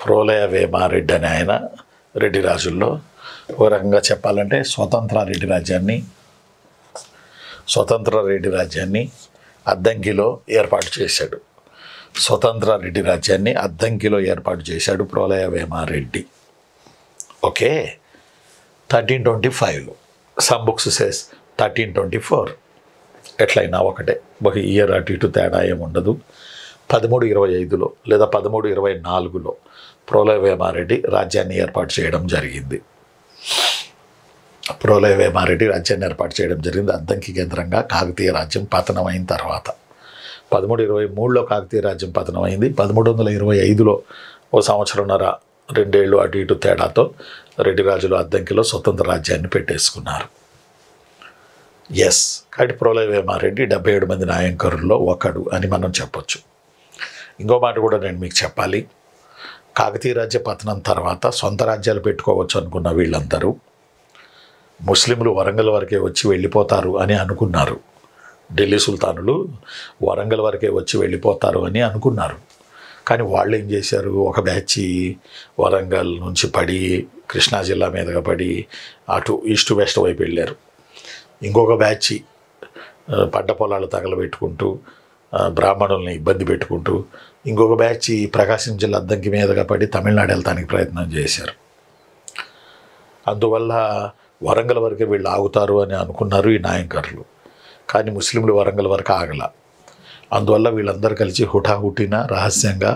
ప్రోలయ వేమారెడ్డి అని ఆయన రెడ్డి రాజుల్లో ఓ రకంగా చెప్పాలంటే స్వతంత్ర రెడ్డి రాజ్యాన్ని అద్దంకిలో ఏర్పాటు చేశాడు. స్వతంత్ర రెడ్డి రాజ్యాన్ని అద్దంకిలో ఏర్పాటు చేశాడు ప్రోలయ వేమారెడ్డి. ఓకే, 1325లో సమ్ బుక్స్ సేస్ 1324, ఎట్లయినా ఒకటే, ఒక ఇయర్ అటు ఇటు తేడా ఏముండదు. 1325లో లేదా 1324లో ప్రోలయ వేమారెడ్డి రాజ్యాన్ని ఏర్పాటు చేయడం జరిగింది. అద్దంకి కేంద్రంగా కాకతీయ రాజ్యం పతనమైన తర్వాత 1323లో కాకతీయ రాజ్యం పతనమైంది. 1325లో ఓ సంవత్సరంన్నర 2 ఏళ్ళు అటు ఇటు తేడాతో రెడ్డి రాజులు అద్దంకిలో స్వతంత్ర రాజ్యాన్ని పెట్టేసుకున్నారు. కాబట్టి ప్రోలయ వేమారెడ్డి 77 మంది నాయంకరుల్లో ఒకడు అని మనం చెప్పొచ్చు. ఇంకో మాట కూడా నేను మీకు చెప్పాలి. కాకతీయ రాజ్య పతనం తర్వాత సొంత రాజ్యాలు పెట్టుకోవచ్చు అనుకున్న వీళ్ళందరూ ముస్లింలు వరంగల్ వరకే వచ్చి వెళ్ళిపోతారు అని అనుకున్నారు. ఢిల్లీ సుల్తానులు వరంగల్ వరకే వచ్చి వెళ్ళిపోతారు అని అనుకున్నారు. కానీ వాళ్ళు ఏం చేశారు, ఒక బ్యాచ్ వరంగల్ నుంచి పడి కృష్ణా జిల్లా మీదుగా పడి అటు ఈస్ట్ వెస్ట్ వైపు వెళ్ళారు. ఇంకొక బ్యాచ్ పంట పొలాలు తగలబెట్టుకుంటూ బ్రాహ్మణుల్ని ఇబ్బంది పెట్టుకుంటూ ఇంకొక బ్యాచ్ ప్రకాశం జిల్లా అద్దంకి మీదుగా పడి తమిళనాడు వెళ్తానికి ప్రయత్నం చేశారు. అందువల్ల వరంగల్ వరకే వీళ్ళు ఆగుతారు అని అనుకున్నారు ఈ నాయకర్లు. కానీ ముస్లింలు వరంగల్ వరకు ఆగల. అందువల్ల వీళ్ళందరూ కలిసి హుటాహుటిన రహస్యంగా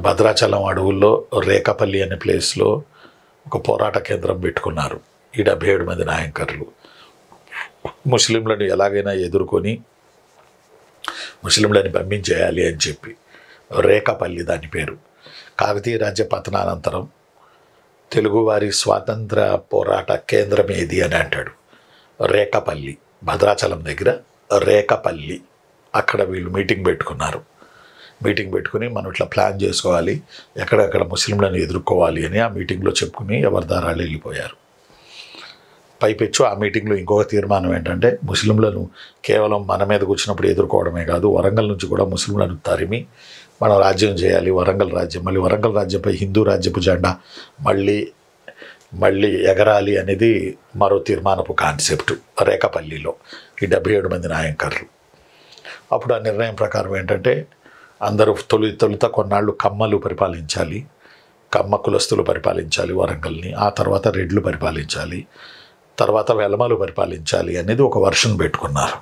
భద్రాచలం అడవుల్లో రేకపల్లి అనే ప్లేస్లో ఒక పోరాట కేంద్రం పెట్టుకున్నారు. ఈ 77 మంది నాయకర్లు ముస్లింలను ఎలాగైనా ఎదుర్కొని ముస్లింలని పంపించేయాలి అని చెప్పి. రేకపల్లి దాని పేరు. కాకతీయ రాజ్య పతనానంతరం తెలుగువారి స్వాతంత్ర పోరాట కేంద్రం ఏది అని అంటాడు. రేకపల్లి, భద్రాచలం దగ్గర రేకపల్లి. అక్కడ వీళ్ళు మీటింగ్ పెట్టుకుని మనం ఇట్లా ప్లాన్ చేసుకోవాలి, ఎక్కడెక్కడ ముస్లింలను ఎదుర్కోవాలి అని ఆ మీటింగ్లో చెప్పుకుని ఎవరి దారాలు వెళ్ళిపోయారు. పైపెచ్చు ఆ మీటింగ్లో ఇంకొక తీర్మానం ఏంటంటే ముస్లింలను కేవలం మన మీద కూర్చున్నప్పుడు ఎదుర్కోవడమే కాదు, వరంగల్ నుంచి కూడా ముస్లింలను తరిమి మనం రాజ్యం చేయాలి, వరంగల్ రాజ్యం. మళ్ళీ వరంగల్ రాజ్యంపై హిందూ రాజ్యపు జెండా మళ్ళీ ఎగరాలి అనేది మరో తీర్మానపు కాన్సెప్ట్ రేకపల్లిలో ఈ 77 మంది నాయకర్లు. అప్పుడు ఆ నిర్ణయం ప్రకారం ఏంటంటే అందరూ తొలుత కొన్నాళ్ళు కమ్మలు పరిపాలించాలి, కమ్మ కులస్తులు పరిపాలించాలి వరంగల్ని, ఆ తర్వాత రెడ్లు పరిపాలించాలి, తర్వాత వెలమలు పరిపాలించాలి అనేది ఒక వర్షన్ పెట్టుకున్నారు.